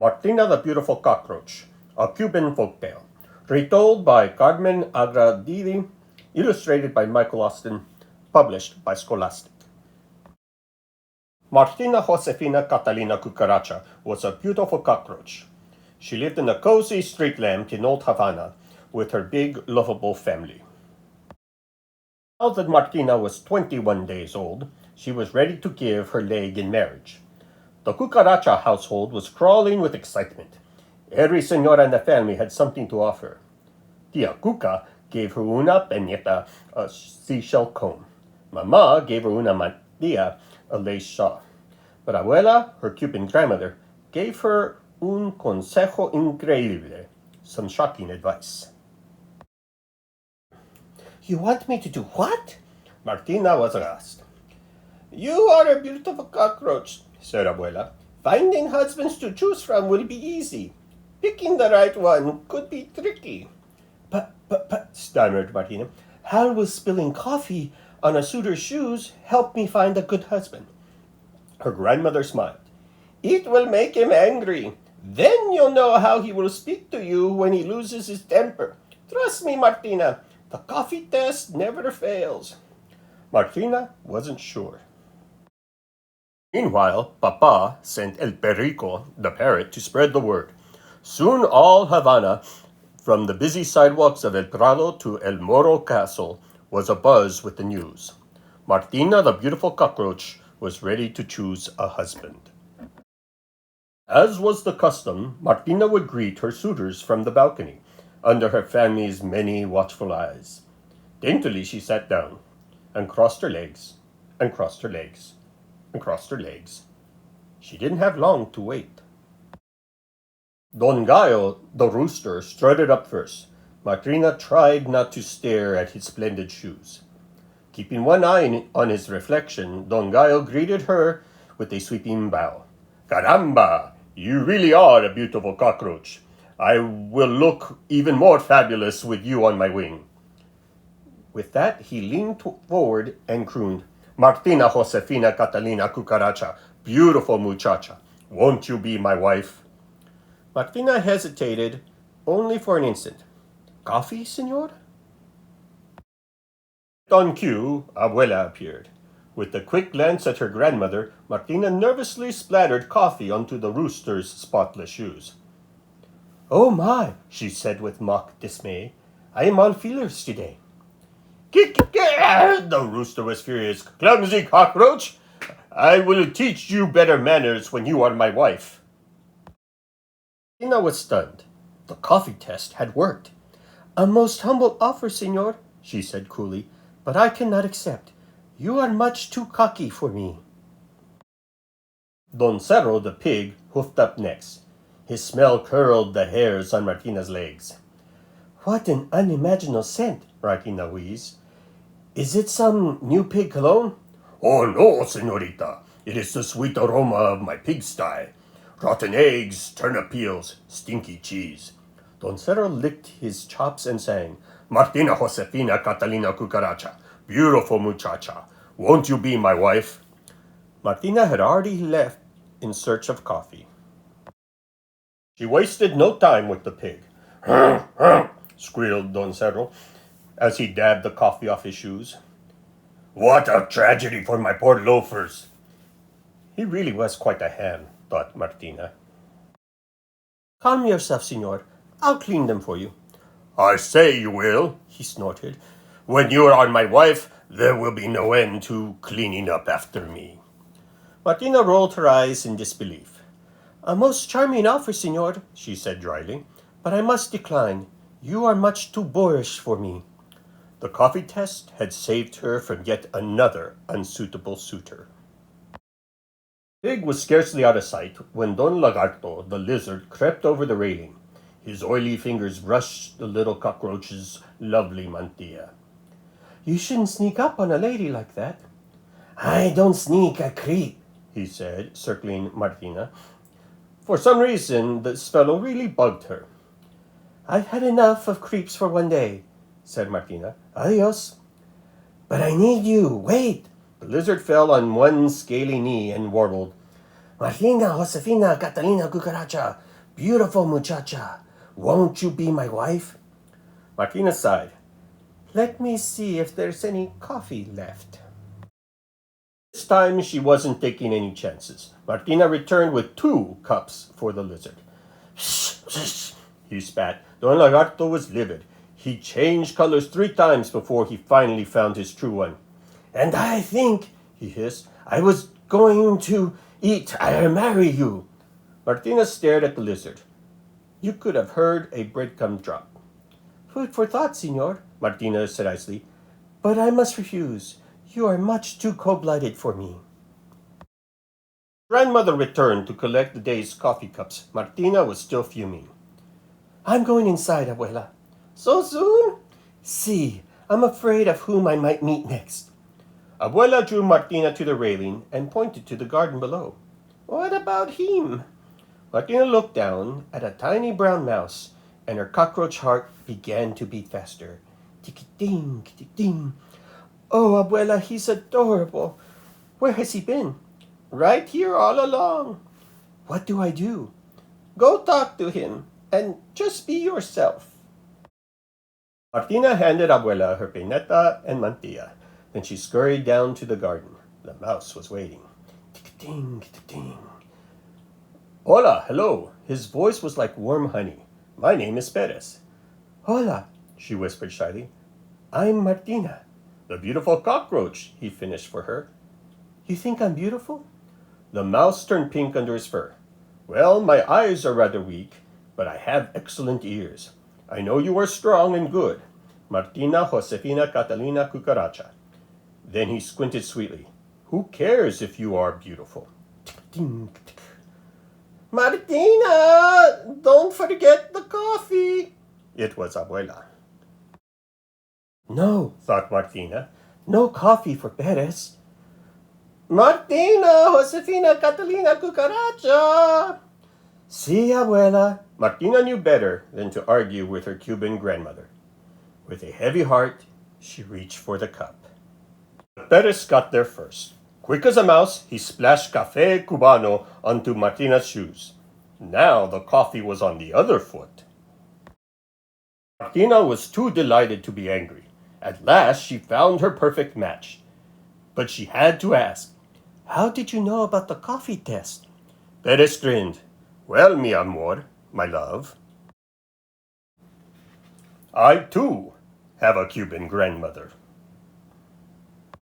Martina the Beautiful Cockroach, a Cuban folktale, retold by Carmen Agradidi, illustrated by Michael Austin, published by Scholastic. Martina Josefina Catalina Cucaracha was a beautiful cockroach. She lived in a cozy street lamp in Old Havana with her big, lovable family. Now that Martina was 21 days old, she was ready to give her leg in marriage. The Cucaracha household was crawling with excitement. Every senora in the family had something to offer. Tia Cuca gave her una peñeta, a seashell comb. Mama gave her una mantilla, a lace shawl. But Abuela, her Cuban grandmother, gave her un consejo increíble, some shocking advice. You want me to do what? Martina was aghast. You are a beautiful cockroach, said Abuela. Finding husbands to choose from will be easy. Picking the right one could be tricky. But, stammered Martina, how will spilling coffee on a suitor's shoes help me find a good husband? Her grandmother smiled. It will make him angry. Then you'll know how he will speak to you when he loses his temper. Trust me, Martina, the coffee test never fails. Martina wasn't sure. Meanwhile, Papa sent El Perico, the parrot, to spread the word. Soon all Havana, from the busy sidewalks of El Prado to El Moro Castle, was abuzz with the news. Martina, the beautiful cockroach, was ready to choose a husband. As was the custom, Martina would greet her suitors from the balcony, under her family's many watchful eyes. Daintily she sat down, and crossed her legs, and crossed her legs, and crossed her legs. She didn't have long to wait. Don Gallo, the rooster, strutted up first. Martina tried not to stare at his splendid shoes. Keeping one eye on his reflection, Don Gallo greeted her with a sweeping bow. Caramba! You really are a beautiful cockroach. I will look even more fabulous with you on my wing. With that, he leaned forward and crooned, Martina Josefina Catalina Cucaracha, beautiful muchacha, won't you be my wife? Martina hesitated only for an instant. Coffee, senor? On cue, Abuela appeared. With a quick glance at her grandmother, Martina nervously splattered coffee onto the rooster's spotless shoes. Oh my, she said with mock dismay. I am on feelers today. The rooster was furious. Clumsy cockroach! I will teach you better manners when you are my wife. Martina was stunned. The coffee test had worked. A most humble offer, senor, she said coolly, but I cannot accept. You are much too cocky for me. Don Cerro the pig hoofed up next. His smell curled the hairs on Martina's legs. What an unimaginable scent, Martina wheezed. Is it some new pig cologne? Oh no, senorita. It is the sweet aroma of my pigsty. Rotten eggs, turnip peels, stinky cheese. Don Cerro licked his chops and sang, Martina Josefina Catalina Cucaracha, beautiful muchacha, won't you be my wife? Martina had already left in search of coffee. She wasted no time with the pig. Squealed Don Cerro as he dabbed the coffee off his shoes. What a tragedy for my poor loafers. He really was quite a ham, thought Martina. Calm yourself, senor. I'll clean them for you. I say you will, he snorted. When you are my wife, there will be no end to cleaning up after me. Martina rolled her eyes in disbelief. A most charming offer, senor, she said dryly, but I must decline. You are much too boorish for me. The coffee test had saved her from yet another unsuitable suitor. Pig was scarcely out of sight when Don Lagarto, the lizard, crept over the railing. His oily fingers brushed the little cockroach's lovely mantilla. You shouldn't sneak up on a lady like that. I don't sneak, I creep, he said, circling Martina. For some reason, this fellow really bugged her. I've had enough of creeps for one day, said Martina. Adios. But I need you. Wait. The lizard fell on one scaly knee and warbled. Martina Josefina Catalina Cucaracha, Beautiful muchacha, won't you be my wife? Martina sighed. Let me see if there's any coffee left. This time she wasn't taking any chances. Martina returned with 2 cups for the lizard. Shh, shh, he spat. Don Lagarto was livid. He changed colors 3 times before he finally found his true one. And I think, he hissed, I was going to marry you. Martina stared at the lizard. You could have heard a breadcrumb drop. Food for thought, senor, Martina said icily. But I must refuse. You are much too cold-blooded for me. Grandmother returned to collect the day's coffee cups. Martina was still fuming. I'm going inside, abuela. So soon? See, I'm afraid of whom I might meet next. Abuela drew Martina to the railing and pointed to the garden below. What about him? Martina looked down at a tiny brown mouse, and her cockroach heart began to beat faster. Tick-ding, tick-ding. Oh, abuela, he's adorable. Where has he been? Right here all along. What do I do? Go talk to him, and just be yourself. Martina handed abuela her peineta and mantilla. Then she scurried down to the garden. The mouse was waiting. Tick-ding, tick-ding. Hola, hello. His voice was like warm honey. My name is Perez. Hola, she whispered shyly. I'm Martina. The beautiful cockroach, he finished for her. You think I'm beautiful? The mouse turned pink under his fur. Well, my eyes are rather weak, but I have excellent ears. I know you are strong and good. Martina Josefina Catalina Cucaracha. Then he squinted sweetly. Who cares if you are beautiful? Tick-ding, tick. Martina, don't forget the coffee. It was abuela. No, thought Martina. No coffee for Perez. Martina Josefina Catalina Cucaracha. Si, abuela. Martina knew better than to argue with her Cuban grandmother. With a heavy heart, she reached for the cup. Perez got there first. Quick as a mouse, he splashed Café Cubano onto Martina's shoes. Now the coffee was on the other foot. Martina was too delighted to be angry. At last she found her perfect match. But she had to ask, How did you know about the coffee test? Perez grinned. Well, mi amor, my love, I too have a Cuban grandmother.